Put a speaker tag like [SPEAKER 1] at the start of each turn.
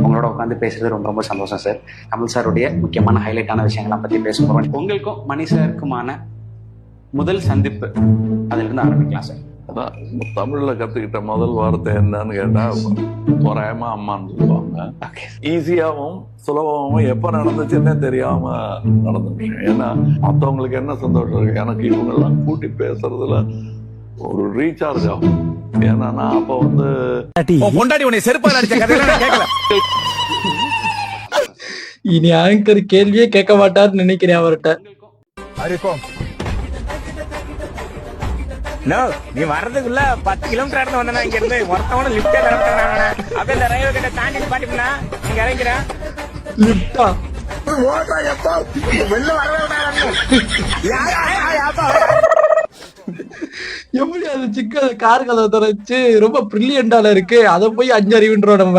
[SPEAKER 1] உங்களோட உட்காந்து பேசுறது ரொம்ப ரொம்ப சந்தோஷம் சார். கமல் சாருடைய முக்கியமான ஹைலைட்டான விஷயங்கள்லாம் பத்தி பேச போறோம். உங்களுக்கும் மணி சாருக்குமான முதல் சந்திப்பு அதுல இருந்து ஆரம்பிக்கலாம் சார்.
[SPEAKER 2] அதான் தமிழ்ல கத்துக்கிட்ட முதல் வார்த்தை என்னன்னு கேட்டா தோராயமா அம்மான்னு சொல்லுவாங்க. ஈஸியாவும் சுலபமாவும் எப்ப நடந்துச்சுன்னே தெரியாம நடந்துருக்கேன். ஏன்னா மற்றவங்களுக்கு என்ன சந்தோஷம் இருக்கு, எனக்கு இவங்க எல்லாம் கூட்டி பேசுறதுல ஒரு ரீசார்ஜ் ஆகும். ஏன்னா நான் அப்ப வந்து
[SPEAKER 3] இனி ஆங்கர் கேள்வியே கேட்க மாட்டாருன்னு நினைக்கிறேன் அவர்கிட்ட.
[SPEAKER 4] நீ வர்றதுக்குள்ள 10 கிலோமீட்டர் வந்தா இங்க இருந்து ஒருத்தவன லிப்டே தரமாட்டாங்க. அப்படியே இந்த ரயில்வே கிட்ட தாண்டி பாட்டினா இங்க இறங்கிறேன்.
[SPEAKER 3] லிப்டா
[SPEAKER 4] வெளில வரவே
[SPEAKER 3] எப்படி அது சிக்க கார் கதை துறைச்சு ரொம்ப பிரில்லியண்டால இருக்கு. அதை போய் 5 அறிவுன்றோம் நம்ம.